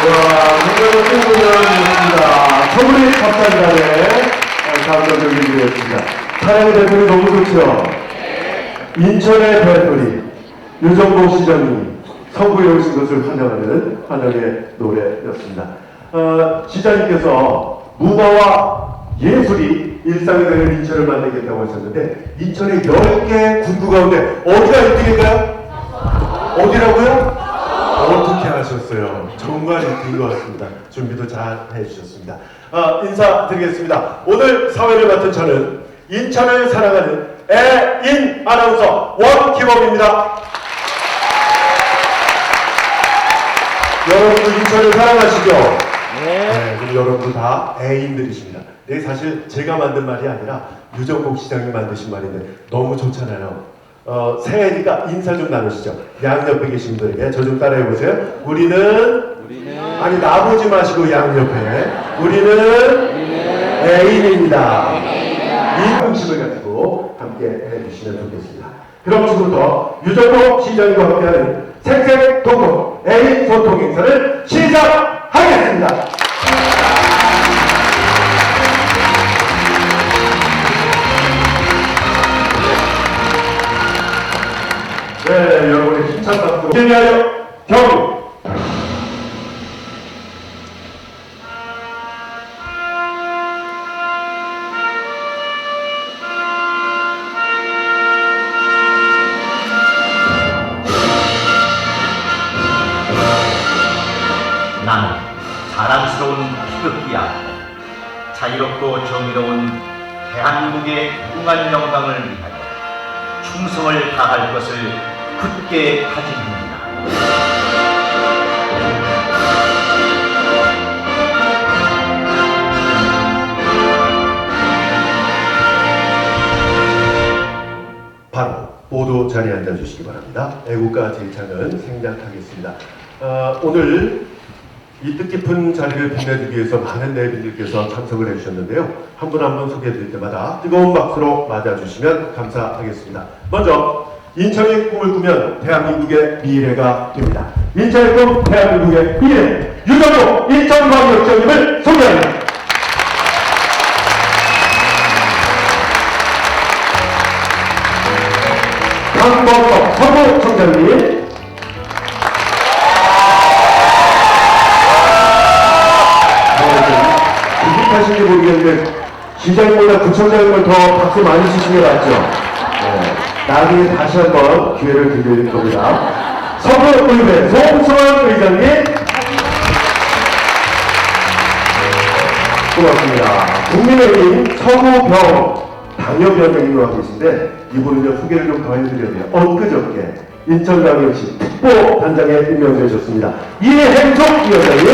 굉장히 충분합니다. 선물이 갑자기간에 감사드리고 드리겠습니다. 사랑의 대표님 너무 좋죠? 인천의 대표님, 유정복 시장님, 선구에 오신 것을 환영하는 환영의 노래였습니다. 시장님께서 문화와 예술이 일상이 되는 인천을 만들겠다고 하셨는데, 인천의 10개 군구 가운데 어디가 1등일까요? 어디라고요? 어떻게 하셨어요? 정말 1등인 것 같습니다. 준비도 잘 해주셨습니다. 인사드리겠습니다. 오늘 사회를 맡은 저는 인천을 사랑하는 애인 아나운서 원기범입니다. 여러분들 인천을 사랑하시죠? 네, 그럼 여러분들 다 애인들이십니다. 네, 사실 제가 만든 말이 아니라 유정복 시장이 만드신 말인데 너무 좋잖아요. 새해니까 인사 좀 나누시죠. 양옆에 계신 분들에게 저 좀 따라해보세요. 우리는 아니 나보지 마시고 양옆에 우리는 애인입니다. 이 공식을 가지고 함께 해주시면 좋겠습니다. 그럼 지금부터 유정복 시장과 함께하는 생생동동 애인 소통 행사를 시작하겠습니다. 네, 여러분의 힘찬 박수로 기대하여 경우. 나는 자랑스러운 희극기야. 자유롭고 정의로운 대한민국의 무궁한 영광을 위하여 충성을 다할 것을 굳게 다짐합니다. 바로 모두 자리에 앉아주시기 바랍니다. 애국가 제창은 생략하겠습니다. 오늘 이 뜻깊은 자리를 빛내주기 위해서 많은 내빈들께서 참석을 해주셨는데요. 한 분 한 분 소개해드릴 때마다 뜨거운 박수로 맞아주시면 감사하겠습니다. 먼저 인천의 꿈을 꾸면 대한민국의 미래가 됩니다. 인천의 꿈, 대한민국의 미래, 유정복 인천광역시장님을 소개합니다. 강범석 서구청장님, 하신지 모르겠는데 시장님보다 구청장님을 더 박수 많이 치시는 게 맞죠? 네. 나중에 다시 한번 기회를 드릴 겁니다. 서구의회 송승환 의장님, 고맙습니다. 국민의힘 서구병 당협위원장님으로 하고 계신데 이분은요 소개를 좀 더 해드려야 돼요. 엊그저께 인천광역시 특보단장에 임명되셨습니다. 이행석 위원장님,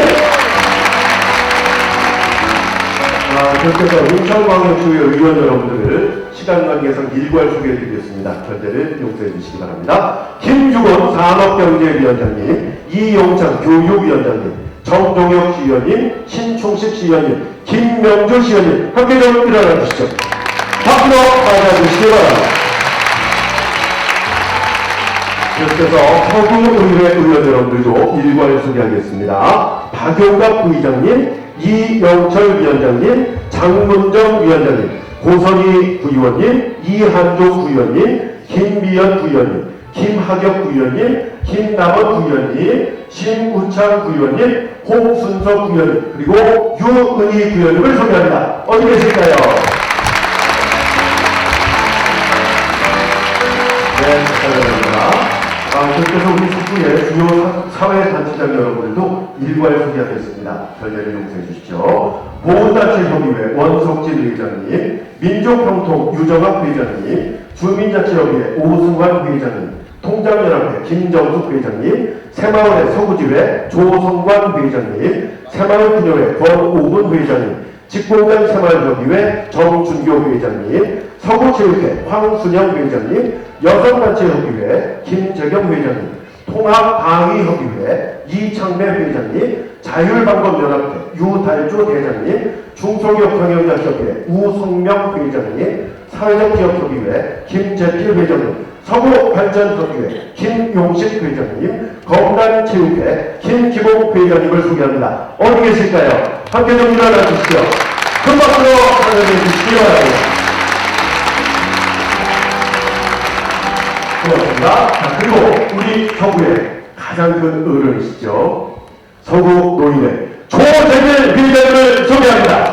계속해서 인천광역시의 의원 여러분들을 시간 관계상 일괄 소개해드리겠습니다. 결대를 용서해 주시기 바랍니다. 김주건 산업경제위원장님, 이용찬 교육위원장님, 정동혁 시의원님, 신충식 시의원님, 김명주 시의원님 함께 좀 일어나 주시죠. 박수로 맞아주시기 바랍니다. 계속해서 서구의회 의원 여러분들도 일괄 소개하겠습니다. 박용갑 부의장님, 이영철 위원장님, 장문정 위원장님, 고선희 부의원님, 이한종 부의원님, 김미연 부의원님, 김하격 부의원님, 김남원 부의원님, 신우창 부의원님, 홍순석 부의원님, 그리고 유은희 부의원님을 소개합니다. 어디 계실까요? 네, 축하드립니다. 계속해서 우리 숙부의 주요 사회단체장 여러분들도 일괄 소개하겠습니다. 결례를 용서해 주십시오. 보훈단체협의회 원석진 회장님, 민족평통 유정학 회장님, 주민자치협의회 오승환 회장님, 통장연합회 김정숙 회장님, 새마을회 서구지회 조성관 회장님, 새마을분여회 권오문 회장님, 직공단 새마을협의회 정준교 회장님, 서구체육회 황순영 회장님, 여성단체협의회 김재경 회장님, 통합방위협의회 이창래 회장님, 자율방법연합회 유달조 대장님, 중소기업경영자협의회 우성명 회장님, 사회적기업협의회 김재필 회장님, 서구발전협의회 김용식 회장님, 건강체육회 김기복 회장님을 소개합니다. 어디 계실까요? 함께 좀 일어나 주시죠. 큰 박수로 환영해 주시기 바랍니다. 고맙습니다. 자, 그리고 우리 서구의 가장 큰 어른이시죠. 서구 노인회 조재길 회장님을 소개합니다.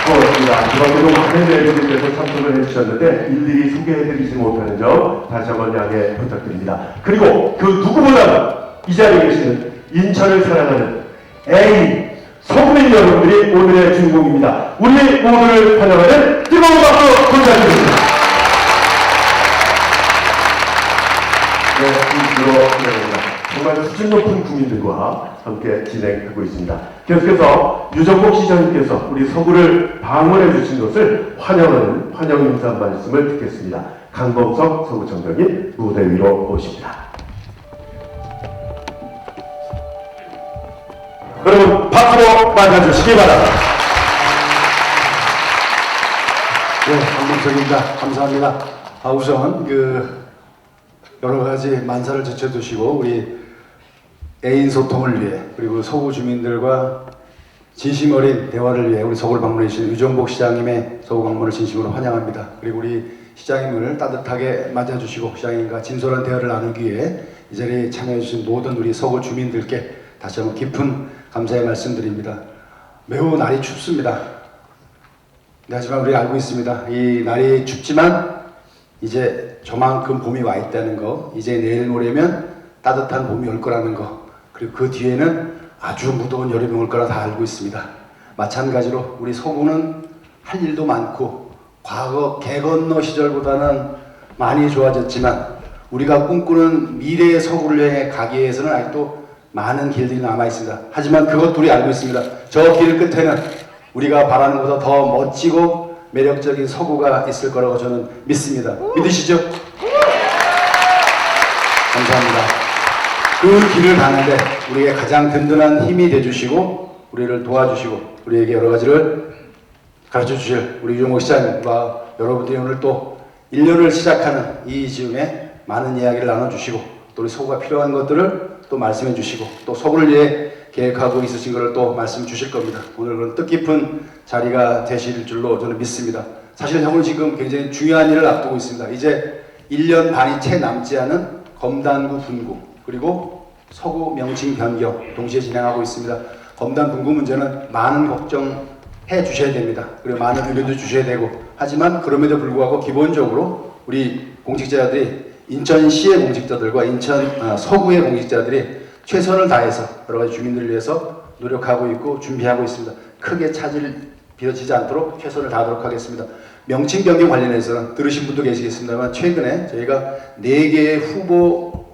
고맙습니다. 이번에도 많은 대표님께서 참석을 해주셨는데 일일이 소개해드리지 못하는 점 다시 한번 양해 부탁드립니다. 그리고 그 누구보다 이 자리에 계시는 인천을 사랑하는 애인 서구민 여러분들이 오늘의 주인공입니다. 우리 모두를 환영하는 뜨거운 박수 부탁드립니다. 네, 인으로 정말 수준 높은 국민들과 함께 진행하고 있습니다. 계속해서 유정복 시장님께서 우리 서구를 방문해 주신 것을 환영하는 환영 인사 말씀을 듣겠습니다. 강범석 서구청장님 무대 위로 모십니다. 여러분 박수로 맞아주시기 바랍니다. 네, 강범석입니다. 감사합니다. 우선 여러 가지 만사를 제쳐두시고 우리 애인 소통을 위해 그리고 서구 주민들과 진심 어린 대화를 위해 우리 서구를 방문해 주신 유정복 시장님의 서구 방문을 진심으로 환영합니다. 그리고 우리 시장님을 따뜻하게 맞아주시고 시장님과 진솔한 대화를 나누기 위해 이 자리에 참여해 주신 모든 우리 서구 주민들께 다시 한번 깊은 감사의 말씀드립니다. 매우 날이 춥습니다. 하지만 우리가 알고 있습니다. 이 날이 춥지만 이제 저만큼 봄이 와 있다는 거, 이제 내일 모레면 따뜻한 봄이 올 거라는 거, 그리고 그 뒤에는 아주 무더운 여름이 올 거라 다 알고 있습니다. 마찬가지로 우리 서구는 할 일도 많고 과거 개건너 시절보다는 많이 좋아졌지만 우리가 꿈꾸는 미래의 서구를 향해 가기 위해서는 아직도 많은 길들이 남아 있습니다. 하지만 그것도 우리 알고 있습니다. 저 길 끝에는 우리가 바라는 것보다 더 멋지고 매력적인 서구가 있을 거라고 저는 믿습니다. 믿으시죠? 감사합니다. 그 길을 가는데 우리에게 가장 든든한 힘이 되주시고 우리를 도와주시고 우리에게 여러 가지를 가르쳐 주실 우리 유정복 시장님과 여러분들이 오늘 또 1년을 시작하는 이 즈음에 많은 이야기를 나눠주시고 또 우리 서구가 필요한 것들을 또 말씀해 주시고 또 서구를 위해 계획하고 있으신 것을 또 말씀 주실 겁니다. 오늘 그런 뜻깊은 자리가 되실 줄로 저는 믿습니다. 사실 형은 지금 굉장히 중요한 일을 앞두고 있습니다. 이제 1년 반이 채 남지 않은 검단구 분구 그리고 서구 명칭 변경 동시에 진행하고 있습니다. 검단 분구 문제는 많은 걱정해 주셔야 됩니다. 그리고 많은 의견도 주셔야 되고 하지만 그럼에도 불구하고 기본적으로 우리 공직자들이 인천시의 공직자들과 인천 서구의 공직자들이 최선을 다해서 여러 가지 주민들을 위해서 노력하고 있고 준비하고 있습니다. 크게 차질 빚어지지 않도록 최선을 다하도록 하겠습니다. 명칭 변경 관련해서는 들으신 분도 계시겠습니다만 최근에 저희가 4개의 후보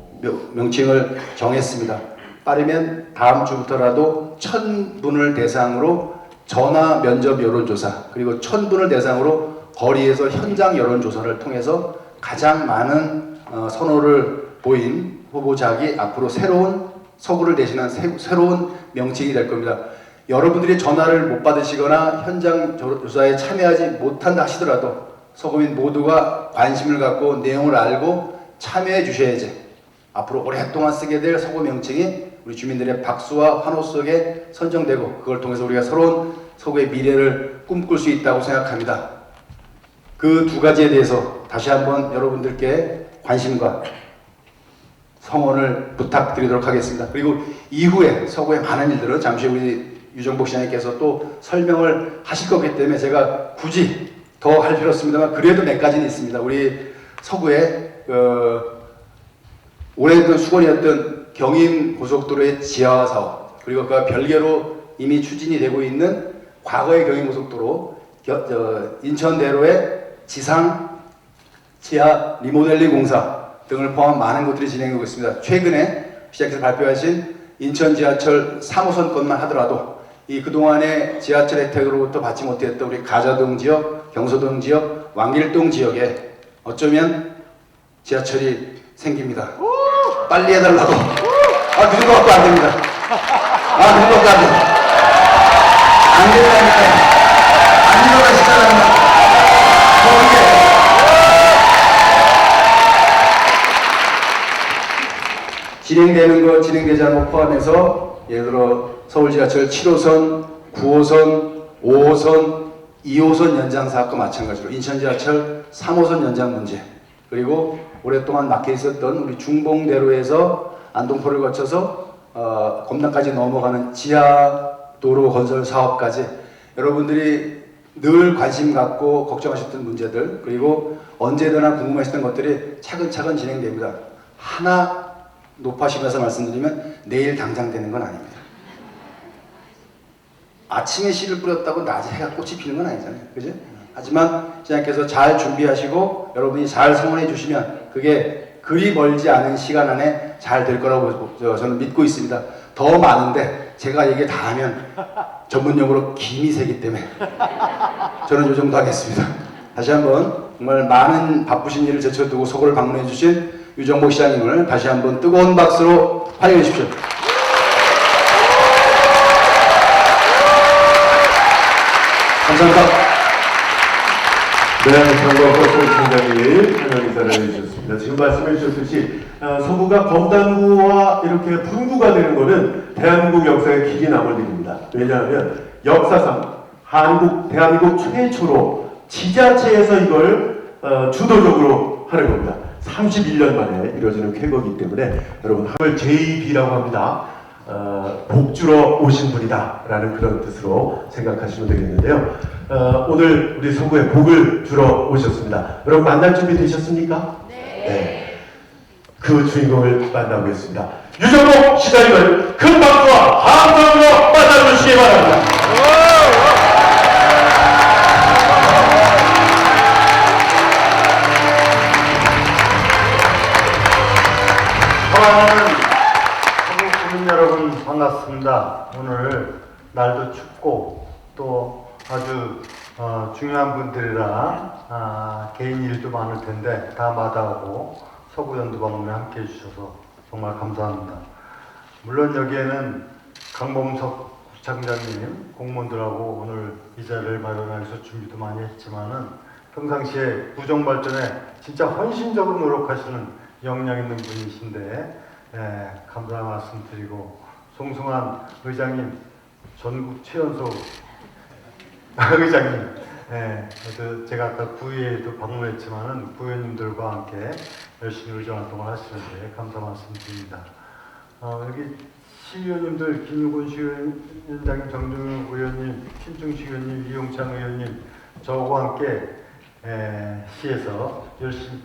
명칭을 정했습니다. 빠르면 다음 주부터라도 1000분을 대상으로 전화 면접 여론조사 그리고 1000분을 대상으로 거리에서 현장 여론조사를 통해서 가장 많은 선호를 보인 후보작이 앞으로 새로운 서구를 대신한 새로운 명칭이 될 겁니다. 여러분들이 전화를 못 받으시거나 현장 조사에 참여하지 못한다 하시더라도 서구민 모두가 관심을 갖고 내용을 알고 참여해 주셔야지 앞으로 오랫동안 쓰게 될 서구 명칭이 우리 주민들의 박수와 환호 속에 선정되고 그걸 통해서 우리가 새로운 서구의 미래를 꿈꿀 수 있다고 생각합니다. 그 두 가지에 대해서 다시 한번 여러분들께 관심과 성원을 부탁드리도록 하겠습니다. 그리고 이후에 서구의 많은 일들은 잠시 우리 유정복 시장님께서 또 설명을 하실 거기 때문에 제가 굳이 더 할 필요 없습니다만 그래도 몇 가지는 있습니다. 우리 서구의 오래된 수건이었던 경인 고속도로의 지하화 사업 그리고 그와 별개로 이미 추진이 되고 있는 과거의 경인 고속도로 인천대로의 지상 지하 리모델링 공사 등을 포함한 많은 것들이 진행되고 있습니다. 최근에 시장께서 발표하신 인천 지하철 3호선 것만 하더라도 이 그동안의 지하철 혜택으로부터 받지 못했던 우리 가자동 지역, 경서동 지역, 왕길동 지역에 어쩌면 지하철이 생깁니다. 빨리 해달라고. 그 정도밖에 안 됩니다. 그 정도밖에 안 됩니다. 안 된다니까. 안 일어나시잖아요. 진행되는 것, 진행되지 않은 것 포함해서 예를 들어 서울지하철 7호선, 9호선, 5호선, 2호선 연장 사업과 마찬가지로 인천지하철 3호선 연장 문제, 그리고 오랫동안 막혀 있었던 우리 중봉대로에서 안동포를 거쳐서 검단까지 넘어가는 지하 도로 건설 사업까지 여러분들이 늘 관심 갖고 걱정하셨던 문제들, 그리고 언제나 궁금하셨던 것들이 차근차근 진행됩니다. 하나 높아시면서 말씀드리면 내일 당장 되는 건 아닙니다. 아침에 씨를 뿌렸다고 낮에 해가 꽃이 피는 건 아니잖아요. 그죠? 하지만 시장님께서 잘 준비하시고 여러분이 잘 성원해 주시면 그게 그리 멀지 않은 시간 안에 잘 될 거라고 저는 믿고 있습니다. 더 많은데 제가 얘기 다 하면 전문용어로 김이 새기 때문에 저는 이 정도 하겠습니다. 다시 한번 정말 많은 바쁘신 일을 제쳐두고 서구를 방문해 주신 유정복 시장님을 다시 한번 뜨거운 박수로 환영해 주십시오. 감사합니다. 네, 정광석 서울시장님 환영 인사를 해주셨습니다. 지금 말씀해 주셨듯이 서구가 검단구와 이렇게 분구가 되는 것은 대한민국 역사에 길이 남을 일입니다. 왜냐하면 역사상 대한민국 최초로 지자체에서 이걸 주도적으로 하는 겁니다. 31년 만에 이루어지는 쾌거이기 때문에 여러분 학을 JB라고 합니다. 복주러 오신 분이다 라는 그런 뜻으로 생각하시면 되겠는데요. 오늘 우리 서구에 복을 주러 오셨습니다. 여러분 만날 준비 되셨습니까? 네. 그 주인공을 만나보겠습니다. 유정복 시장님을 큰 박수와 함성으로 만나주시기 바랍니다. 사랑하는 한국 국민 여러분 반갑습니다. 오늘 날도 춥고 또 아주 중요한 분들이라 개인 일도 많을 텐데 다 마다하고 서구 연두방문에 함께 해주셔서 정말 감사합니다. 물론 여기에는 강범석 부창장님 공무원들하고 오늘 이 자리를 마련하기 위해서 준비도 많이 했지만은 평상시에 구정 발전에 진짜 헌신적으로 노력하시는 역량 있는 분이신데 감사 말씀드리고 송승환 의장님, 전국 최연소 의장님, 제가 아까 구의회에도 방문했지만은 구의원님들과 함께 열심히 의정 활동을 하시는데 감사 말씀드립니다. 여기 시의원님들 김유곤 시의원장님, 정종윤 의원님, 신충 시의원님, 이용창 의원님 저와 함께 시에서 열심히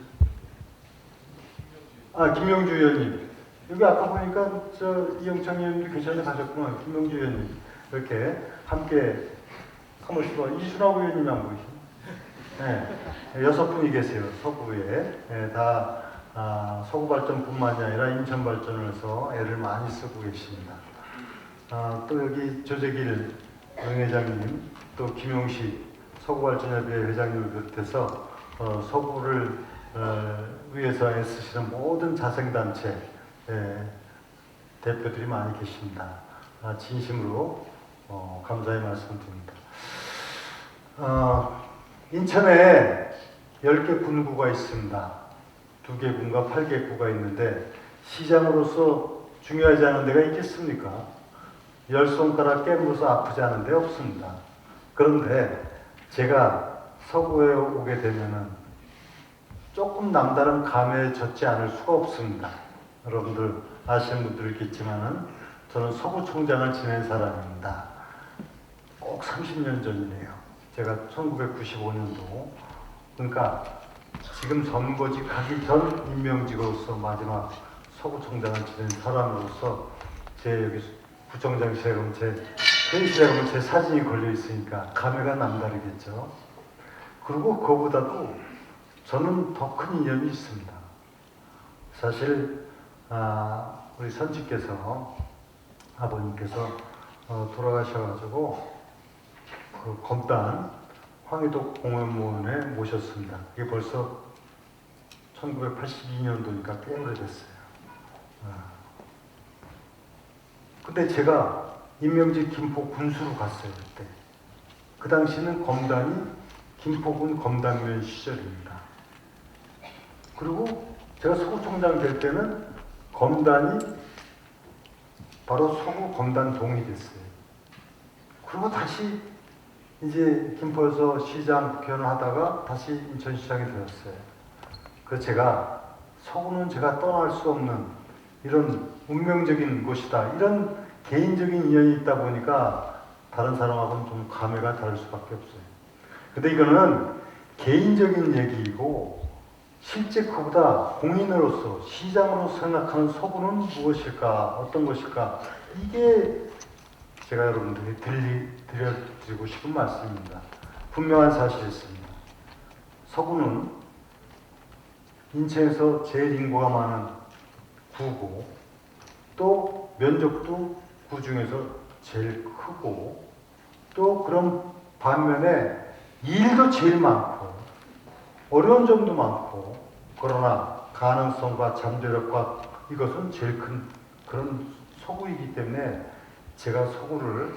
김명주 의원님 여기 아까 보니까 이영창 의원님도 계셨는데 가셨구나. 김명주 의원님 이렇게 함께 한번 봐. 이순학 의원님이 안 보이시네. 6분이 계세요. 서구에 다 서구발전뿐만이 아니라 인천발전을 해서 애를 많이 쓰고 계십니다. 또 여기 조재길 회장님, 또 김용식 서구발전협의회 회장님을 비롯해서 서구를 위해서 애쓰시는 모든 자생단체 대표들이 많이 계십니다. 진심으로 감사의 말씀드립니다. 인천에 10개 군구가 있습니다. 2개 군과 8개 구가 있는데 시장으로서 중요하지 않은 데가 있겠습니까? 10손가락 깨물어서 아프지 않은 데 없습니다. 그런데 제가 서구에 오게 되면은 조금 남다른 감에 젖지 않을 수가 없습니다. 여러분들 아시는 분들 있겠지만은 저는 서구청장을 지낸 사람입니다. 꼭 30년 전이네요. 제가 1995년도 그러니까 지금 선거직 하기 전 임명직으로서 마지막 서구청장을 지낸 사람으로서 제 여기 구청장실에 가면 제 회의실에 가면 제 사진이 걸려 있으니까 감회가 남다르겠죠. 그리고 그거보다도 저는 더 큰 인연이 있습니다. 사실 우리 선지께서 아버님께서 돌아가셔가지고 그 검단 황희도 공원모원에 모셨습니다. 이게 벌써 1982년도니까 꽤 오래됐어요. 근데 제가 임명직 김포 군수로 갔어요. 그때 그 당시는 검단이 김포군 검단면 시절입니다. 그리고 제가 서구청장 될 때는 검단이 바로 서구 검단동이 됐어요. 그리고 다시 이제 김포에서 시장 국회의원을 하다가 다시 인천시장이 되었어요. 그래서 제가 서구는 제가 떠날 수 없는 이런 운명적인 곳이다. 이런 개인적인 인연이 있다 보니까 다른 사람하고는 좀 감회가 다를 수밖에 없어요. 근데 이거는 개인적인 얘기이고 실제 그보다 공인으로서 시장으로 생각하는 서구는 무엇일까? 어떤 것일까? 이게 제가 여러분들이 들려드리고 싶은 말씀입니다. 분명한 사실이 있습니다. 서구는 인천에서 제일 인구가 많은 구고 또 면적도 구 중에서 제일 크고 또 그런 반면에 일도 제일 많고 어려운 점도 많고 그러나 가능성과 잠재력과 이것은 제일 큰 그런 서구이기 때문에 제가 서구를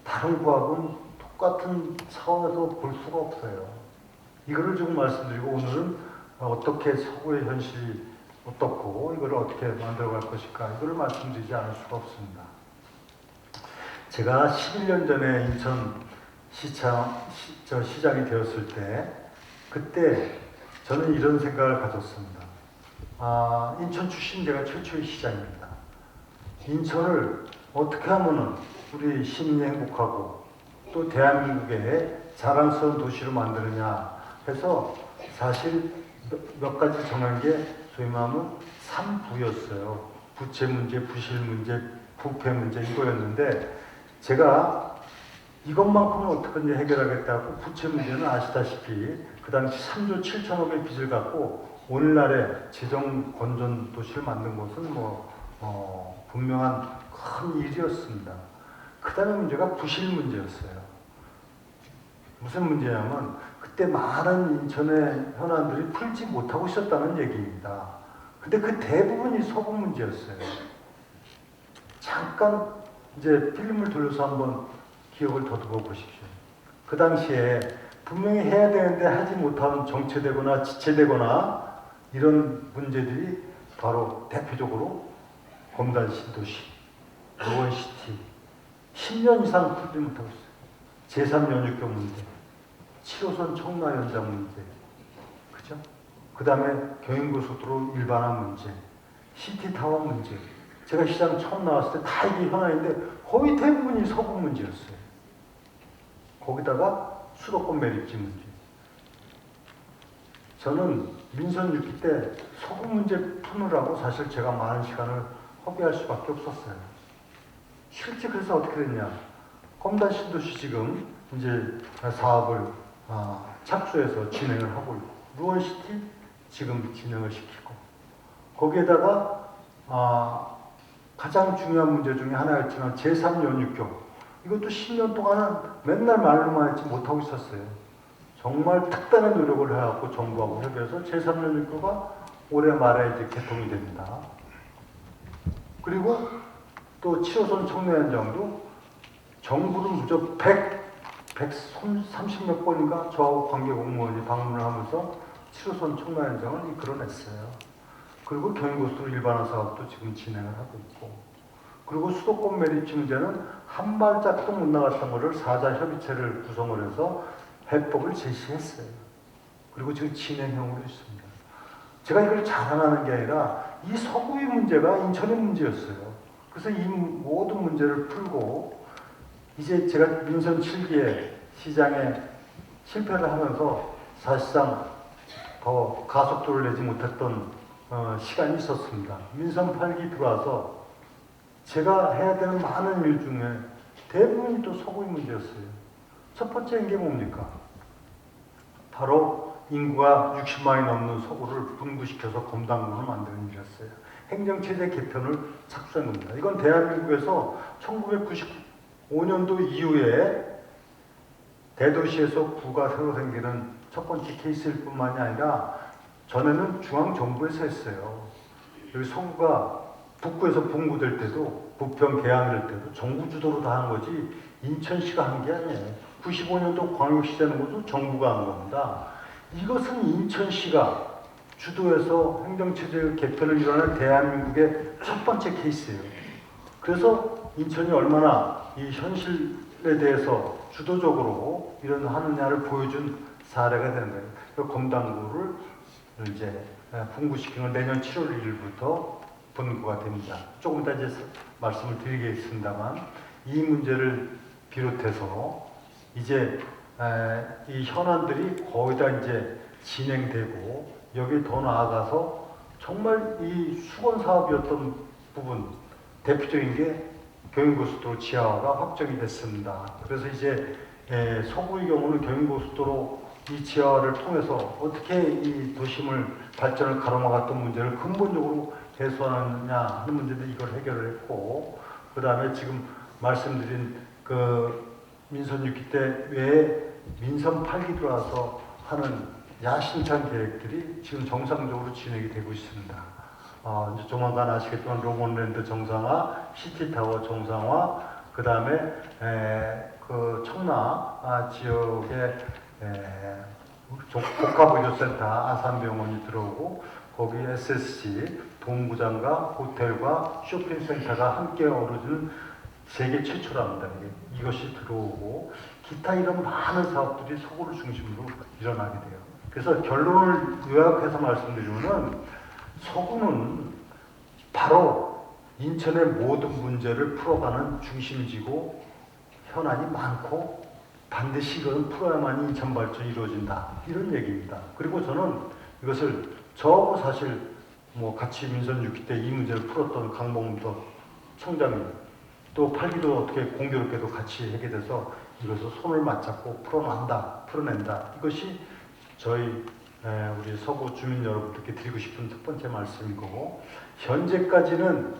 다른 구하고는 똑같은 차원에서 볼 수가 없어요. 이거를 좀 말씀드리고 오늘은 어떻게 서구의 현실이 어떻고 이걸 어떻게 만들어갈 것일까 이거를 말씀드리지 않을 수가 없습니다. 제가 11년 전에 인천 시장이 되었을 때 그때 저는 이런 생각을 가졌습니다. 인천 출신 제가 최초의 시장입니다. 인천을 어떻게 하면은 우리 시민이 행복하고 또 대한민국의 자랑스러운 도시로 만드느냐 해서 사실 몇 가지 정한 게 소위 말하면 3부였어요. 부채 문제, 부실 문제, 부패 문제 이거였는데 제가 이것만큼은 어떻게든지 해결하겠다고 부채 문제는 아시다시피 그 당시 3조 7천억의 빚을 갖고 오늘날의 재정 건전 도시를 만든 것은 분명한 큰 일이었습니다. 그 다음에 문제가 부실 문제였어요. 무슨 문제냐면 그때 많은 인천의 현안들이 풀지 못하고 있었다는 얘기입니다. 근데 그 대부분이 서구 문제였어요. 잠깐 이제 필름을 돌려서 한번 기억을 더듬어 보십시오. 그 당시에 분명히 해야 되는데 하지 못하는 정체되거나 지체되거나 이런 문제들이 바로 대표적으로 검단 신도시, 노원시티 10년 이상 풀지 못하고 있어요. 제3연육교 문제, 7호선 청라연장 문제, 그죠? 그 다음에 경인고속도로 일반화 문제, 시티타워 문제. 제가 시장 처음 나왔을 때 다 이게 현안인데 거의 대부분이 서구 문제였어요. 거기다가 수도권 매립지 문제. 저는 민선 6기 때 서구 문제 푸느라고 사실 제가 많은 시간을 허비할 수밖에 없었어요. 실제 그래서 어떻게 됐냐. 검단 신도시 지금 이제 사업을 착수해서 진행을 하고 있고, 루원시티 지금 진행을 시키고, 거기에다가 가장 중요한 문제 중에 하나였지만 제3연육교 이것도 10년 동안은 맨날 말로만 했지 못하고 있었어요. 정말 특단의 노력을 해갖고 정부하고 협의해서 제3연육교가 올해 말에 이제 개통이 됩니다. 그리고 또 7호선 청라연장도 정부를 무려 130몇 번인가 저하고 관계 공무원이 방문을 하면서 7호선 청라연장을 이끌어냈어요. 그리고 경인고속도로 일반화 사업도 지금 진행을 하고 있고, 그리고 수도권 매립지 문제는 한 발짝도 못 나갔던 것을 사자협의체를 구성을 해서 해법을 제시했어요. 그리고 지금 진행형으로 있습니다. 제가 이걸 자랑하는 게 아니라 이 서구의 문제가 인천의 문제였어요. 그래서 이 모든 문제를 풀고 이제 제가 민선 7기에 시장에 실패를 하면서 사실상 더 가속도를 내지 못했던 시간이 있었습니다. 민선 8기 들어와서 제가 해야 되는 많은 일 중에 대부분이 또 서구의 문제였어요. 첫 번째인 게 뭡니까? 바로 인구가 60만이 넘는 서구를 분부시켜서 검단군을 만드는 일이었어요. 행정체제 개편을 착수한 겁니다. 이건 대한민국에서 1995년도 이후에 대도시에서 구가 새로 생기는 첫 번째 케이스일 뿐만이 아니라 전에는 중앙정부에서 했어요. 여기 서구가 북구에서 분구될 때도 부평 개항될 때도 정부 주도로 다 하는 거지 인천시가 한 게 아니에요. 95년도 광역시 되는 것도 정부가 한 겁니다. 이것은 인천시가 주도해서 행정체제 개편을 일어난 대한민국의 첫 번째 케이스예요. 그래서 인천이 얼마나 이 현실에 대해서 주도적으로 이런 하느냐를 보여준 사례가 되는 거예요. 그 검당구를 이제 분구시키는 내년 7월 1일부터 분구가 됩니다. 조금 이따 이제 말씀을 드리겠습니다만 이 문제를 비롯해서 이제 이 현안들이 거의 다 이제 진행되고 여기 더 나아가서 정말 이 수건 사업이었던 부분 대표적인 게 경인고속도로 지하화가 확정이 됐습니다. 그래서 이제 서구의 경우는 경인고속도로 이 지하화를 통해서 어떻게 이 도심을 발전을 가로막았던 문제를 근본적으로 해소하느냐 하는 문제도 이걸 해결을 했고, 그 다음에 지금 말씀드린 그 민선 6기 때 외에 민선 8기 들어와서 하는 야심찬 계획들이 지금 정상적으로 진행이 되고 있습니다. 이제 조만간 아시겠지만 로몬랜드 정상화, 시티타워 정상화, 그 다음에 그 청라 지역에 복합의료센터 아산병원이 들어오고 거기 SSC, 동부장과 호텔과 쇼핑센터가 함께 어우러지는 세계 최초랍니다. 이것이 들어오고 기타 이런 많은 사업들이 서구를 중심으로 일어나게 돼요. 그래서 결론을 요약해서 말씀드리면 서구는 바로 인천의 모든 문제를 풀어가는 중심지고 현안이 많고 반드시 이것은 풀어야만이 인천 발전이 이루어진다. 이런 얘기입니다. 그리고 저는 이것을 저하고 사실 뭐 같이 민선 6기 때 이 문제를 풀었던 강봉도 청장님 또 8기도 어떻게 공교롭게도 같이 하게 돼서 이것을 손을 맞잡고 풀어낸다. 이것이 저희 우리 서구 주민 여러분들께 드리고 싶은 첫 번째 말씀이고, 현재까지는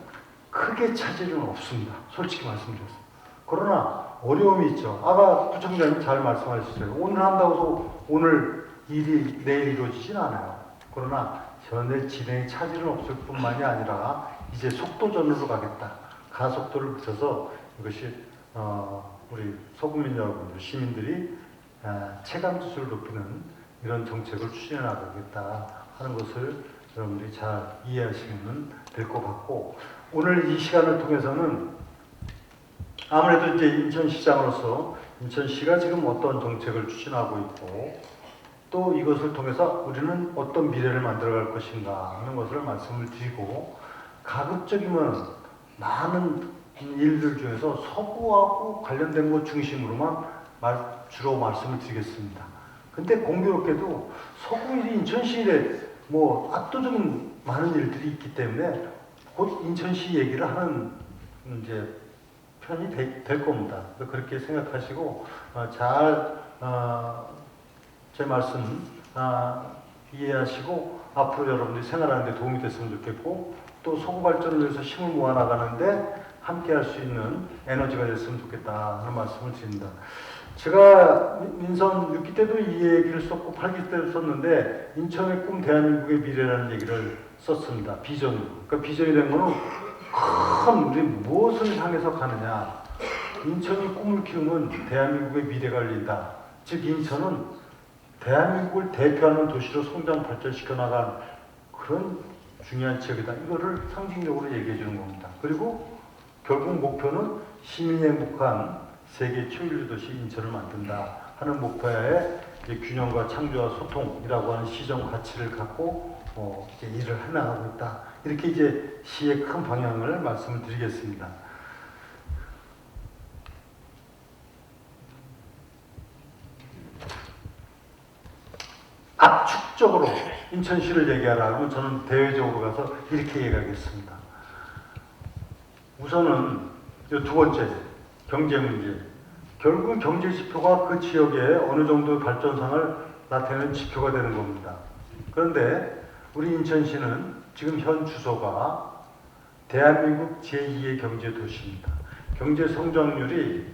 크게 차질은 없습니다. 솔직히 말씀드렸습니다. 그러나 어려움이 있죠. 아까 부총장님 잘 말씀하셨어요. 오늘 한다고 해서 오늘 일이 내일 이루어지진 않아요. 그러나 현재 진행에 차질은 없을 뿐만이 아니라 이제 속도전으로 가겠다. 가속도를 붙여서 이것이 우리 서구민 여러분들, 시민들이 체감 지수를 높이는 이런 정책을 추진해 나가겠다 하는 것을 여러분들이 잘 이해하시면 될 것 같고, 오늘 이 시간을 통해서는 아무래도 이제 인천시장으로서 인천시가 지금 어떤 정책을 추진하고 있고 또 이것을 통해서 우리는 어떤 미래를 만들어갈 것인가 하는 것을 말씀을 드리고, 가급적이면 많은 일들 중에서 서구하고 관련된 것 중심으로만 주로 말씀을 드리겠습니다. 근데 공교롭게도 서구 일이 인천시 일에 뭐 압도적인 많은 일들이 있기 때문에 곧 인천시 얘기를 하는 이제 편이 될 겁니다. 그렇게 생각하시고 제 말씀 이해하시고 앞으로 여러분들이 생활하는 데 도움이 됐으면 좋겠고 또 서구 발전을 위해서 힘을 모아나가는데 함께 할 수 있는 에너지가 됐으면 좋겠다 하는 말씀을 드립니다. 제가 민선 6기 때도 이 얘기를 썼고 8기 때도 썼는데 인천의 꿈 대한민국의 미래라는 얘기를 썼습니다. 비전으로. 그러니까 비전이라는 거는 큰 우리 무엇을 향해서 가느냐. 인천이 꿈을 키우면 대한민국의 미래가 열린다. 즉 인천은 대한민국을 대표하는 도시로 성장 발전시켜 나간 그런 중요한 지역이다. 이거를 상징적으로 얘기해 주는 겁니다. 그리고 결국 목표는 시민이 행복한 세계 최일류 도시 인천을 만든다 하는 목표에 균형과 창조와 소통이라고 하는 시정 가치를 갖고 이제 일을 해나가고 있다. 이렇게 이제 시의 큰 방향을 말씀을 드리겠습니다. 압축적으로 인천시를 얘기하라 하면 저는 대외적으로 가서 이렇게 얘기하겠습니다. 우선은 두 번째, 경제 문제. 결국 경제 지표가 그 지역에 어느 정도 발전상을 나타내는 지표가 되는 겁니다. 그런데 우리 인천시는 지금 현 주소가 대한민국 제2의 경제 도시입니다. 경제 성장률이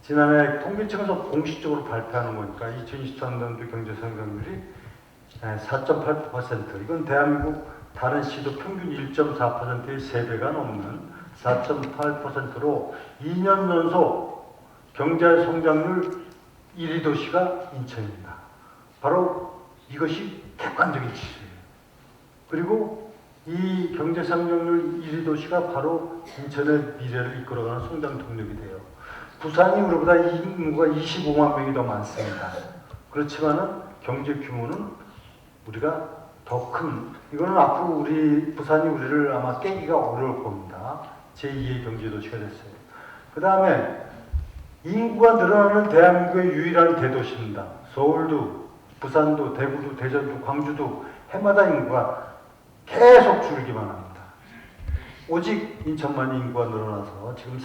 지난해 통계청에서 공식적으로 발표하는 거니까 2023년도 경제 성장률이 4.8%. 이건 대한민국 다른 시도 평균 1.4%의 3배가 넘는 4.8%로 2년 연속 경제 성장률 1위 도시가 인천입니다. 바로 이것이 객관적인 지수예요. 그리고 이 경제 성장률 1위 도시가 바로 인천의 미래를 이끌어가는 성장 동력이 돼요. 부산이 우리보다 인구가 25만 명이 더 많습니다. 그렇지만은 경제 규모는 우리가 더 큰, 이거는 앞으로 우리 부산이 우리를 아마 깨기가 어려울 겁니다. 제2의 경제도시가 됐어요. 그 다음에 인구가 늘어나는 대한민국의 유일한 대도시입니다. 서울도, 부산도, 대구도, 대전도, 광주도 해마다 인구가 계속 줄기만 합니다. 오직 인천만 인구가 늘어나서 지금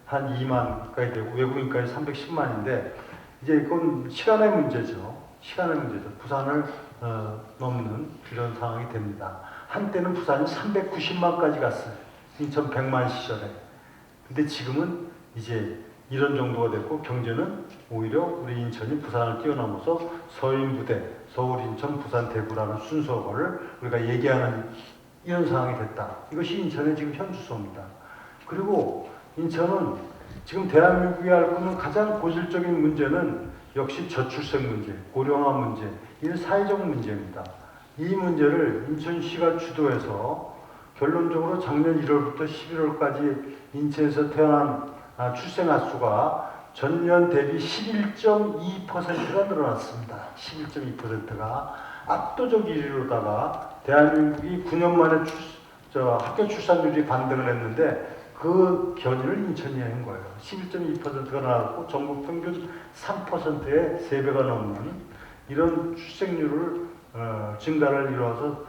302만까지 되고 외국인까지 310만인데 이제 이건 시간의 문제죠. 시간의 문제죠. 부산을 넘는 이런 상황이 됩니다. 한때는 부산이 390만까지 갔어요. 인천 100만 시절에. 근데 지금은 이제 이런 정도가 됐고 경제는 오히려 우리 인천이 부산을 뛰어넘어서 서인부대, 서울, 인천, 부산, 대구라는 순서를 우리가 얘기하는 이런 상황이 됐다. 이것이 인천의 지금 현 주소입니다. 그리고 인천은 지금 대한민국이 앓고 있는 가장 고질적인 문제는 역시 저출생 문제, 고령화 문제, 이런 사회적 문제입니다. 이 문제를 인천시가 주도해서 결론적으로 작년 1월부터 11월까지 인천에서 태어난 출생아 수가 전년 대비 11.2%가 늘어났습니다. 11.2%가 압도적 1위로다가 대한민국이 9년 만에 학교 출산율이 반등을 했는데 그 견인을 인천이 한 거예요. 11.2%가 나왔고 전국 평균 3%의 3배가 넘는 이런 출생률을 증가를 이루어서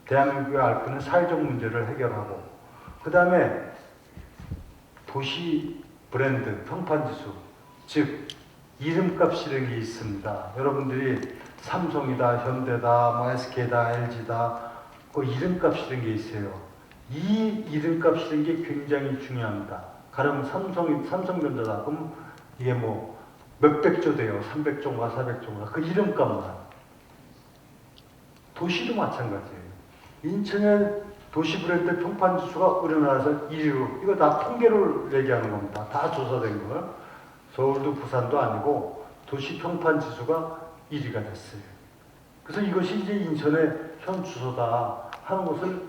대한민국이 앓고 있는 사회적 문제를 해결하고 그 다음에 도시 브랜드 평판지수 즉 이름값이라는 게 있습니다. 여러분들이 삼성이다, 현대다, 뭐 SK다, LG다 그 이름값이라는 게 있어요. 이 이름값이라는 게 굉장히 중요합니다. 가령 삼성전자다. 그럼 이게 뭐 몇백조 돼요. 300조인가 400조인가. 그 이름값만. 도시도 마찬가지예요. 인천의 도시 브랜드 평판지수가 우리나라에서 1위로 이거 다 통계를 얘기하는 겁니다. 다 조사된 걸. 서울도 부산도 아니고 도시 평판지수가 1위가 됐어요. 그래서 이것이 이제 인천의 현 주소다 하는 것을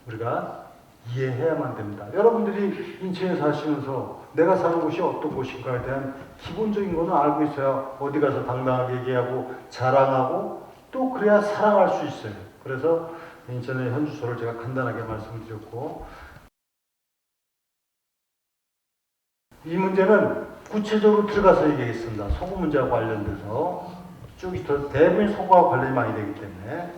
우리가 이해해야만 됩니다. 여러분들이 인천에 사시면서 내가 사는 곳이 어떤 곳인가에 대한 기본적인 거는 알고 있어야 어디 가서 당당하게 얘기하고 자랑하고 또 그래야 사랑할 수 있어요. 그래서 인천의 현 주소를 제가 간단하게 말씀드렸고 이 문제는 구체적으로 들어가서 얘기하겠습니다. 서구 문제와 관련돼서 쭉 대부분 서구와 관련이 많이 되기 때문에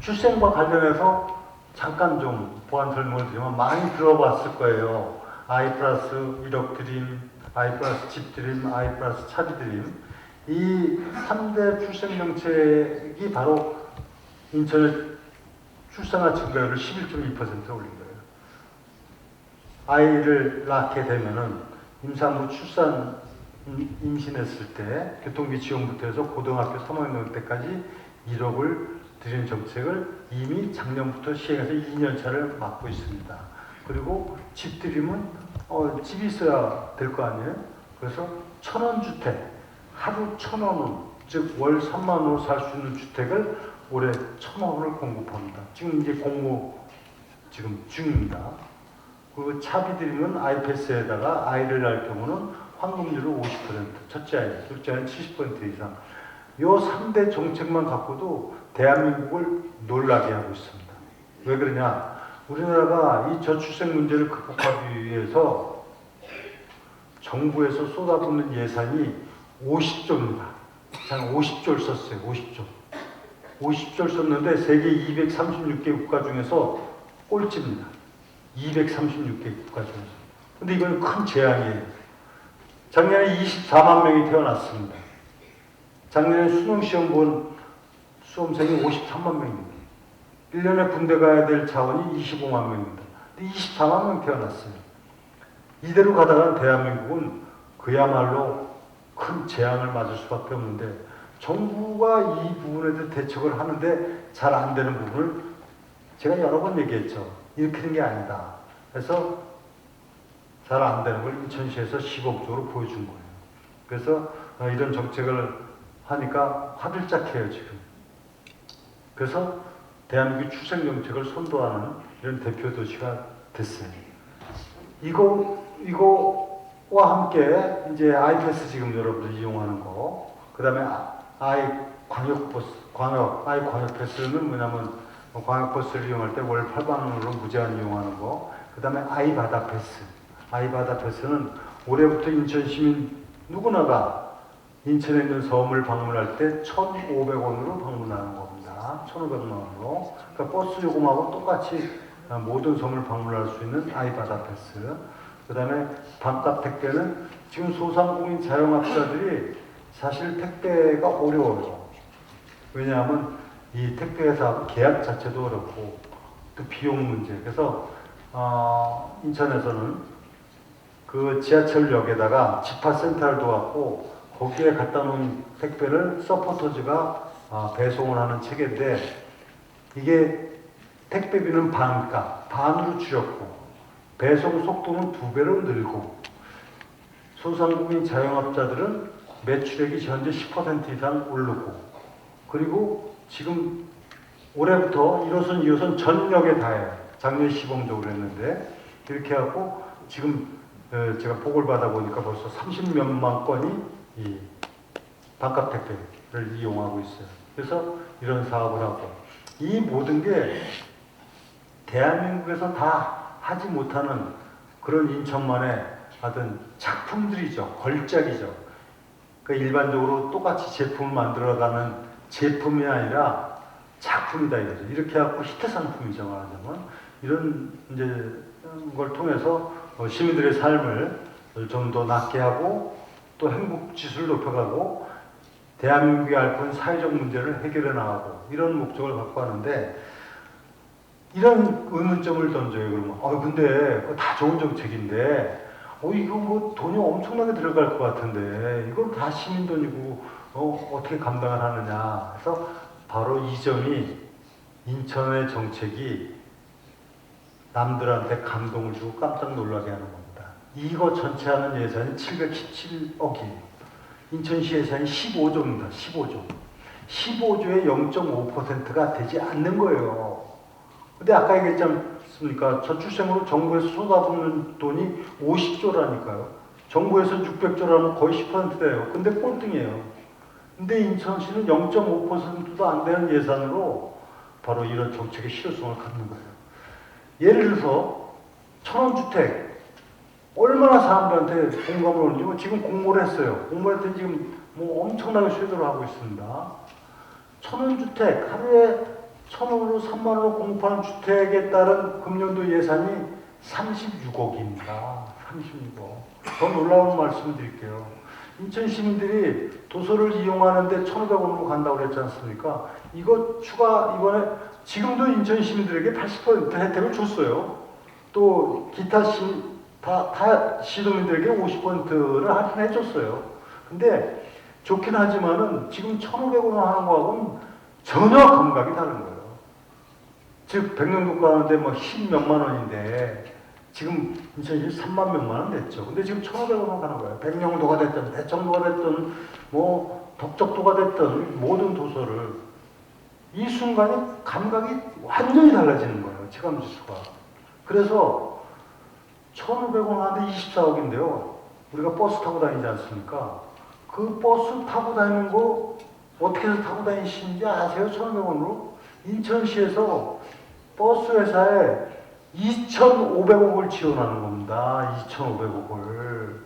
출생과 관련해서 잠깐 좀 보완 설명을 드리면 많이 들어봤을 거예요. I 플러스 1억 드림, I 플러스 집 드림, I 플러스 차비 드림. 이 3대 출생 정책이 바로 인천의 출산화 증가율을 11.2% 올린 거예요. 아이를 낳게 되면은 임산부 출산 임신했을 때 교통비 지원부터 해서 고등학교 3학년 때까지 1억을 드리는 정책을 이미 작년부터 시행해서 2년차를 맡고 있습니다. 그리고 집 드림은 집이 있어야 될 거 아니에요? 그래서 1,000원 주택, 하루 1,000원은 즉 월 3만 원으로 살 수 있는 주택을 올해 1,000원을 공급합니다. 지금 이제 공모 지금 중입니다. 그리고 차비 드림은 아이패스에다가 아이를 낳을 경우는 환급률을 50%, 첫째 아이, 둘째 아이는 70% 이상. 요 3대 정책만 갖고도 대한민국을 놀라게 하고 있습니다. 왜 그러냐? 우리나라가 이 저출생 문제를 극복하기 위해서 정부에서 쏟아붓는 예산이 50조입니다. 한 50조를 썼어요. 50조. 50조를 썼는데 세계 236개 국가 중에서 꼴찌입니다. 236개 국가 중에서. 근데 이건 큰 재앙이에요. 작년에 24만 명이 태어났습니다. 작년에 수능시험 본 수험생이 53만 명입니다. 1년에 군대 가야 될 자원이 25만 명입니다. 근데 24만 명 태어났어요. 이대로 가다가 대한민국은 그야말로 큰 재앙을 맞을 수밖에 없는데 정부가 이 부분에 대해 대책을 하는데 잘 안 되는 부분을 제가 여러 번 얘기했죠. 이렇게 하는 게 아니다. 그래서 잘 안 되는 걸 인천시에서 시범적으로 보여준 거예요. 그래서 이런 정책을 하니까 화들짝해요 지금. 그래서 대한민국 출생 정책을 선도하는 이런 대표 도시가 됐어요. 이거와 함께 이제 아이패스 지금 여러분들 이용하는 거, 그 다음에 아이 광역패스는 뭐냐면 광역버스를 이용할 때 월 8만 원으로 무제한 이용하는 거, 그 다음에 아이바다 패스. 아이바다 패스는 올해부터 인천 시민 누구나가 인천에 있는 섬을 방문할 때 1,500원으로 방문하는 겁니다. 1,500만 원으로. 그러니까 버스 요금하고 똑같이 모든 섬을 방문할 수 있는 아이바다 패스. 그 다음에 반값 택배는 지금 소상공인 자영업자들이 사실 택배가 어려워요. 왜냐하면 이 택배회사하고 계약 자체도 어렵고 또 비용 문제. 그래서 인천에서는 그 지하철역에다가 지파센터를 두었고 거기에 갖다 놓은 택배를 서포터즈가 배송을 하는 체계인데 이게 택배비는 반으로 줄였고 배송 속도는 2배로 늘고 소상공인 자영업자들은 매출액이 현재 10% 이상 오르고 그리고 지금 올해부터 1호선, 2호선 전역에 다 해요. 작년 시범적으로 했는데 이렇게 하고 지금 제가 보고를 받아보니까 벌써 30몇만 건이 이 반값 택배를 이용하고 있어요. 그래서 이런 사업을 하고 이 모든 게 대한민국에서 다 하지 못하는 그런 인천만의 하여튼 작품들이죠. 걸작이죠. 그러니까 일반적으로 똑같이 제품을 만들어가는 제품이 아니라 작품이다 이거죠. 이렇게 해갖고 히트 상품이죠. 말하자면 이런 이제 걸 통해서 시민들의 삶을 좀 더 낫게 하고 또 행복 지수를 높여가고 대한민국이 앓고 있는 사회적 문제를 해결해 나가고 이런 목적을 갖고 하는데 이런 의문점을 던져요. 그러면 근데 그거 다 좋은 정책인데 이거 뭐 돈이 엄청나게 들어갈 것 같은데 이건 다 시민 돈이고 어떻게 감당을 하느냐. 그래서 바로 이 점이 인천의 정책이 남들한테 감동을 주고 깜짝 놀라게 하는 겁니다. 이거 전체 하는 예산이 717억이에요. 인천시 예산이 15조입니다. 15조. 15조의 0.5%가 되지 않는 거예요. 근데 아까 얘기했지 않습니까? 저출생으로 정부에서 쏟아붓는 돈이 50조라니까요. 정부에서 600조라면 거의 10%예요. 근데 꼴등이에요. 근데 인천시는 0.5%도 안 되는 예산으로 바로 이런 정책의 실효성을 갖는 거예요. 예를 들어서 천원주택 얼마나 사람들한테 공감을 오는지 지금 공모를 했어요. 공모를 했더니 지금 뭐 엄청나게 수혜도를 하고 있습니다. 천원주택 하루에 1,000원으로 3만원으로 공급하는 주택에 따른 금년도 예산이 36억입니다. 36억. 더 놀라운 말씀을 드릴게요. 인천 시민들이 도서를 이용하는데 1,500원으로 간다고 그랬지 않습니까? 이거 추가 이번에 지금도 인천 시민들에게 80% 혜택을 줬어요. 또 기타 다 시도민들에게 50%를 할인해 줬어요. 근데 좋긴 하지만은 지금 1,500원 하는 거하고는 전혀 감각이 다른 거예요. 즉 100년도 가는데 뭐 10몇만 원인데 지금 인천시 3만 몇만 원 됐죠. 근데 지금 1,500원으로 가는 거예요. 백령도가 됐든 대청도가 됐든 뭐 덕적도가 됐든 모든 도서를 이 순간에 감각이 완전히 달라지는 거예요. 체감지수가. 그래서 1,500원 하는데 24억인데요. 우리가 버스 타고 다니지 않습니까? 그 버스 타고 다니는 거 어떻게 해서 타고 다니시는지 아세요? 1,500원으로? 인천시에서 버스 회사에 2,500억을 지원하는 겁니다. 2,500억을.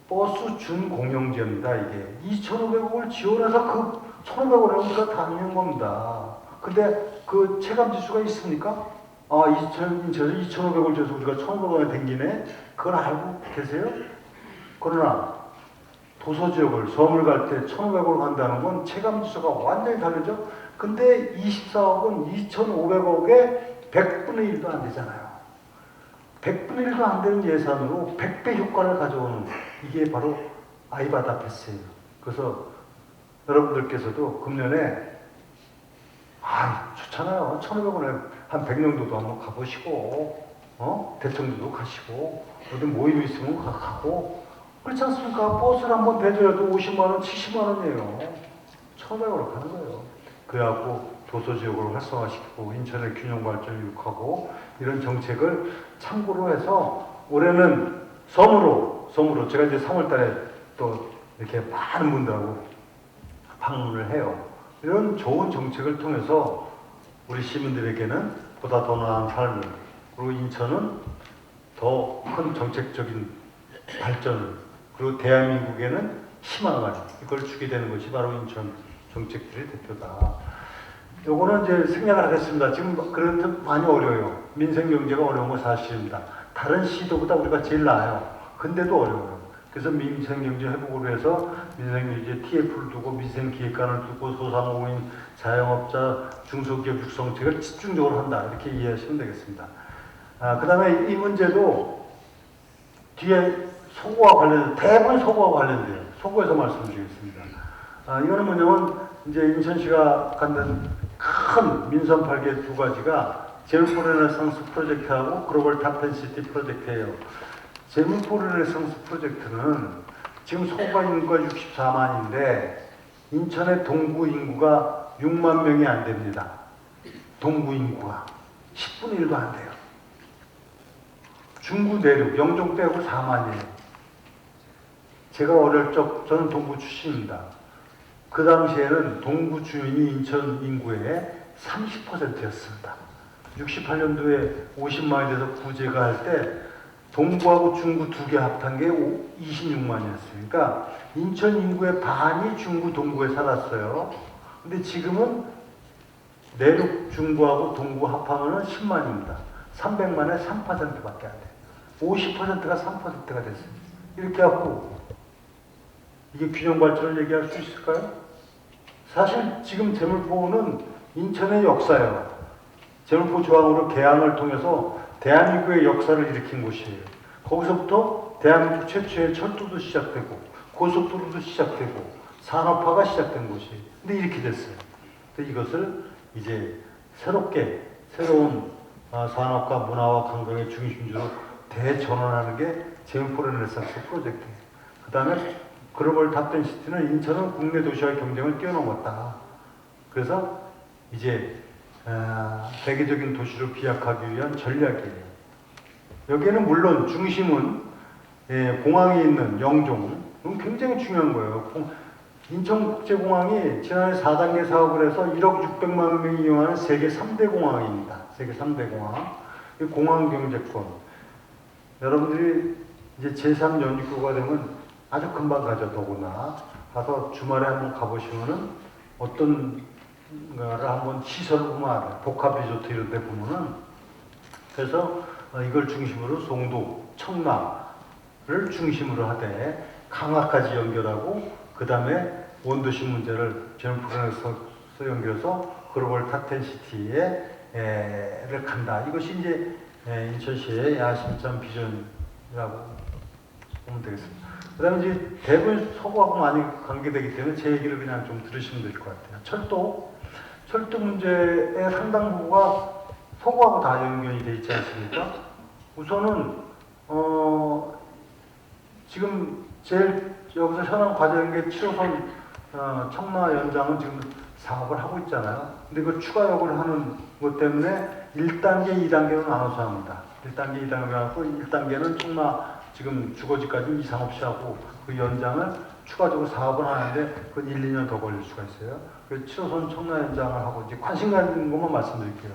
버스 준공영제입니다, 이게. 2,500억을 지원해서 그 1,500원을 우리가 다니는 겁니다. 근데 그 체감지수가 있습니까? 인천에서 2,500을 줘서 우리가 1,500원에 댕기네? 그걸 알고 계세요? 그러나 도서지역을 섬을 갈 때 1,500원을 간다는 건 체감지수가 완전히 다르죠? 근데 24억은 2,500억에 100분의 1도 안 되잖아요. 100분의 1도 안 되는 예산으로 100배 효과를 가져오는 이게 바로 아이바다 패스예요. 그래서 여러분들께서도 금년에 좋잖아요. 1,500원에 한 100년도도 한번 가보시고 대청도도 가시고 어디 모임 있으면 가고 그렇지 않습니까? 버스를 한번 대줘도 50만 원, 70만 원이에요. 1,500원으로 가는 거예요. 그래갖고 도서지역을 활성화시키고 인천의 균형발전을 이룩하고 이런 정책을 참고로 해서 올해는 섬으로 제가 이제 3월달에 또 이렇게 많은 분들하고 방문을 해요. 이런 좋은 정책을 통해서 우리 시민들에게는 보다 더 나은 삶을, 그리고 인천은 더 큰 정책적인 발전을, 그리고 대한민국에는 희망을, 이걸 주게 되는 것이 바로 인천 정책들의 대표다. 요거는 이제 생략을 하겠습니다. 지금 그런데 많이 어려워요. 민생 경제가 어려운 건 사실입니다. 다른 시도보다 우리가 제일 나아요. 근데도 어려워요. 그래서 민생 경제 회복을 위해서 민생 경제 TF를 두고 민생 기획관을 두고 소상공인, 자영업자, 중소기업 육성책을 집중적으로 한다. 이렇게 이해하시면 되겠습니다. 그 다음에 이 문제도 뒤에 소고와 관련, 대부분 소고와 관련돼요. 소고에서 말씀드리겠습니다. 이거는 뭐냐면 이제 인천시가 갖는 큰 민선 8개 두 가지가 제물포 르네상스 프로젝트하고 글로벌 탑10시티 프로젝트예요. 제물포 르네상스 프로젝트는 지금 소가 인구가 64만인데 인천의 동구 인구가 6만 명이 안 됩니다. 동구 인구가 10분의 1도 안 돼요. 중구 내륙, 영종 빼고 4만이에요. 제가 어릴 적, 저는 동구 출신입니다. 그 당시에는 동구 주민이 인천 인구의 30%였습니다. 68년도에 50만이 돼서 구제가 할 때 동구하고 중구 두 개 합한 게 26만이었어요. 그러니까 인천 인구의 반이 중구, 동구에 살았어요. 근데 지금은 내륙 중구하고 동구 합하면 10만입니다. 300만에 3%밖에 안 돼요. 50%가 3%가 됐어요. 이렇게 하고 이게 균형 발전을 얘기할 수 있을까요? 사실 지금 제물포는 인천의 역사예요. 제물포 조항으로 개항을 통해서 대한민국의 역사를 일으킨 곳이에요. 거기서부터 대한민국 최초의 철도도 시작되고 고속도로도 시작되고 산업화가 시작된 곳이에요. 근데 이렇게 됐어요. 근데 이것을 이제 새로운 산업과 문화와 관광의 중심지로 대전환하는 게 제물포 르네상스 프로젝트예요. 그 다음에 글로벌 탑10시티는 인천은 국내 도시와의 경쟁을 뛰어넘었다. 그래서 이제 세계적인 도시로 비약하기 위한 전략이에요. 여기에는 물론 중심은 공항이 있는 영종, 굉장히 중요한 거예요. 인천국제공항이 지난해 4단계 사업을 해서 1억 600만 명이 이용하는 세계 3대 공항입니다. 세계 3대 공항. 공항 경제권. 여러분들이 이제 제3연립구가 되면 아주 금방 가죠, 더구나. 가서 주말에 한번 가보시면은 어떤 거를 한번 시설을 보면 알아요. 복합 리조트 이런 데 보면은. 그래서 이걸 중심으로 송도, 청라를 중심으로 하되 강화까지 연결하고 그 다음에 원도시 문제를 제물포에서 연결해서 글로벌 탑10시티를 간다. 이것이 이제 인천시의 야심찬 비전이라고 보면 되겠습니다. 그 다음에 이제 대부분 서구하고 많이 관계되기 때문에 제 얘기를 그냥 좀 들으시면 될 것 같아요. 철도 문제의 상당 부분가 서구하고 다 연결이 돼 있지 않습니까? 우선은 지금 제일 여기서 현황 과제인 게 7호선 청라 연장은 지금 사업을 하고 있잖아요. 근데 그 추가역을 하는 것 때문에 1단계, 2단계로 나눠서 합니다. 1단계, 2단계로 하고 1단계는 청라 지금 주거지까지 이상 없이 하고 그 연장을 추가적으로 사업을 하는데 그건 1, 2년 더 걸릴 수가 있어요. 그래서 7호선 청라 연장을 하고 이제 관심 가는 것만 말씀드릴게요.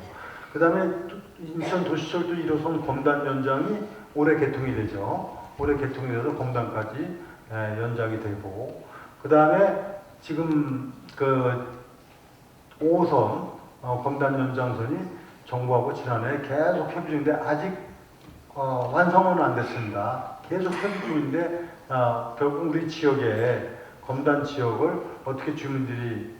그 다음에 인천 도시철도 1호선 검단 연장이 올해 개통이 되죠. 올해 개통이 돼서 검단까지 연장이 되고 그 다음에 지금 그 5호선 검단 연장선이 정부하고 지난해 계속 협의 중인데 아직 완성은 안 됐습니다. 계속 협의 중인데 결국 우리 지역에 검단 지역을 어떻게 주민들이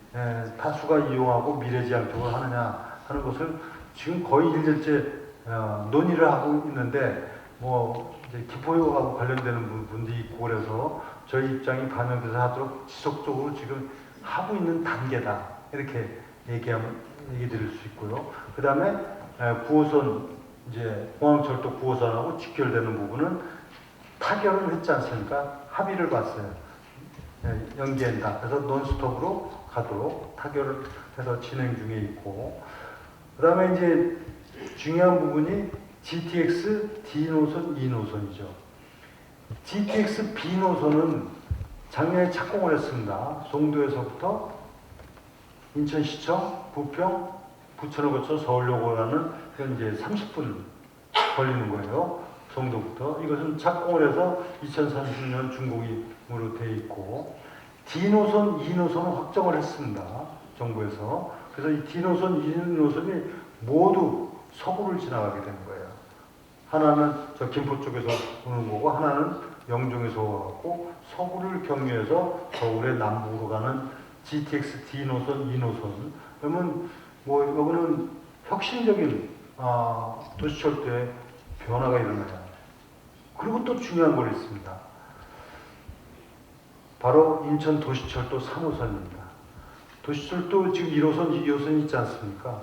다수가 이용하고 미래지향적으로 하느냐 하는 것을 지금 거의 1년째 논의를 하고 있는데 뭐 이제 기포효하고 관련되는 분들이 있고 그래서 저희 입장이 반영돼서 하도록 지속적으로 지금 하고 있는 단계다 이렇게 얘기 드릴 수 있고요. 그 다음에 9호선 이제 공항철도 9호선하고 직결되는 부분은 타결을 했지 않습니까? 합의를 봤어요. 연기한다. 그래서 논스톱으로 가도록 타결을 해서 진행 중에 있고, 그 다음에 이제 중요한 부분이 GTX D 노선, E 노선이죠. GTX B 노선은 작년에 착공을 했습니다. 송도에서부터 인천시청, 부평, 부천을 거쳐 서울역으로 가는 현재 30분 걸리는 거예요. 송도부터. 이것은 착공을 해서 2030년 준공으로 되어 있고, D노선, E노선을 확정을 했습니다. 정부에서. 그래서 이 D노선, E노선이 모두 서구를 지나가게 되는 거예요. 하나는 저 김포 쪽에서 오는 거고, 하나는 영종에서 와갖고 서구를 경유해서 서울의 남부로 가는 GTX D노선, E노선. 그러면 뭐 여기는 혁신적인 도시철도의 변화가 일어나요. 그리고 또 중요한 걸 있습니다. 바로 인천 도시철도 3호선입니다. 도시철도 지금 1호선, 2호선 있지 않습니까?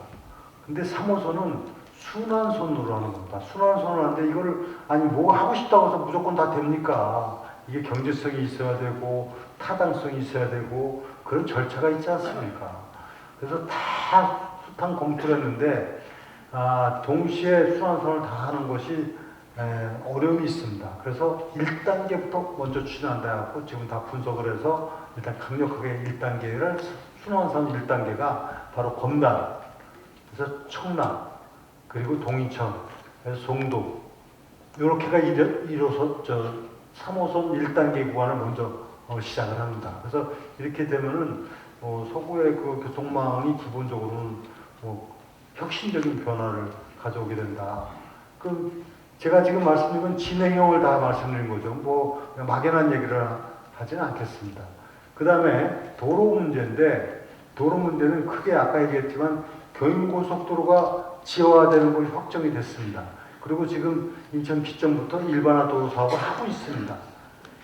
근데 3호선은 순환선으로 하는 겁니다. 순환선을 하는데 이거를 아니 뭐 하고 싶다고 해서 무조건 다 됩니까? 이게 경제성이 있어야 되고 타당성이 있어야 되고 그런 절차가 있지 않습니까? 그래서 다 수탕 검토를 했는데 동시에 순환선을 다 하는 것이 어려움이 있습니다. 그래서 1단계부터 먼저 추진한다 해갖고 지금 다 분석을 해서 일단 강력하게 1단계를 순환선 1단계가 바로 검단, 그래서 청라, 그리고 동인천, 그래서 송도 이렇게가 3호선 1단계 구간을 먼저 시작을 합니다. 그래서 이렇게 되면은 서구의 그 교통망이 기본적으로는 혁신적인 변화를 가져오게 된다. 제가 지금 말씀드린 건 진행형을 다 말씀드린 거죠. 뭐 막연한 얘기를 하지는 않겠습니다. 그 다음에 도로 문제인데, 도로 문제는 크게 아까 얘기했지만 경인고속도로가 지하화되는 것이 확정이 됐습니다. 그리고 지금 인천 기점부터 일반화 도로 사업을 하고 있습니다.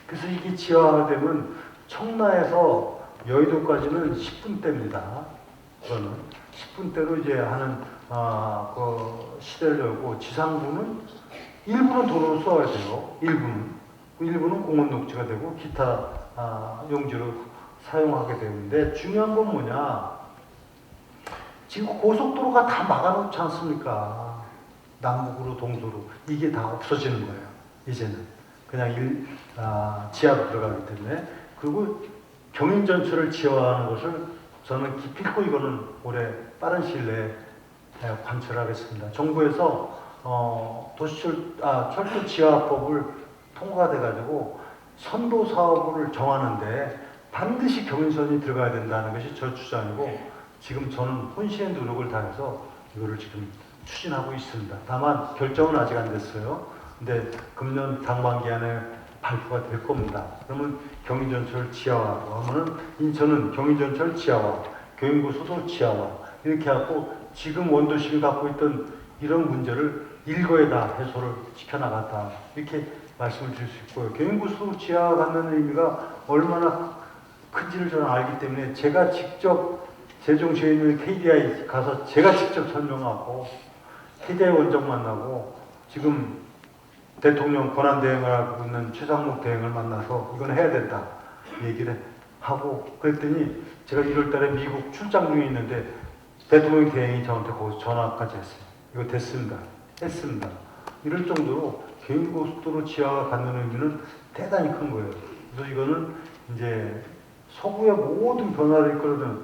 그래서 이게 지하화되면 청라에서 여의도까지는 10분대입니다. 그거는 10분대로 이제 하는 그 시대를 열고, 지상부는 일부는 도로를 써야 돼요. 일부는 공원 녹지가 되고 기타 용지로 사용하게 되는데, 중요한 건 뭐냐? 지금 고속도로가 다 막아놓지 않습니까? 남북으로 동서로 이게 다 없어지는 거예요. 이제는 그냥 지하로 들어가기 때문에. 그리고 경인 전철을 지하화하는 것을 저는 기필코 이거는 올해 빠른 시일 내에 관철하겠습니다. 정부에서 철도 지하화법을 통과돼 가지고 선도 사업을 정하는데 반드시 경인선이 들어가야 된다는 것이 저 주장이고, 지금 저는 혼신의 노력을 다해서 이거를 지금 추진하고 있습니다. 다만 결정은 아직 안 됐어요. 근데 금년 상반기 안에 발표가 될 겁니다. 그러면 경인전철 지하화로 하면은 인천은 경인전철 지하화, 경인고속도로 지하화 이렇게 하고, 지금 원도심이 갖고 있던 이런 문제를 일거에다 해소를 시켜나갔다, 이렇게 말씀을 드릴 수 있고요. 경인고속도로 지하화 갖는 의미가 얼마나 큰지를 저는 알기 때문에 제가 직접 세종시에 있는 KDI 가서 제가 직접 설명하고, KDI 원장 만나고, 지금 대통령 권한대행을 하고 있는 최상목 대행을 만나서 이건 해야 된다 얘기를 하고, 그랬더니 제가 1월달에 미국 출장 중에 있는데 대통령 대행이 저한테 거기서 전화까지 했어요. 이거 됐습니다. 했습니다. 이럴 정도로 경인고속도로 지하가 갖는 의미는 대단히 큰 거예요. 그래서 이거는 이제 서구의 모든 변화를 이끌어내는,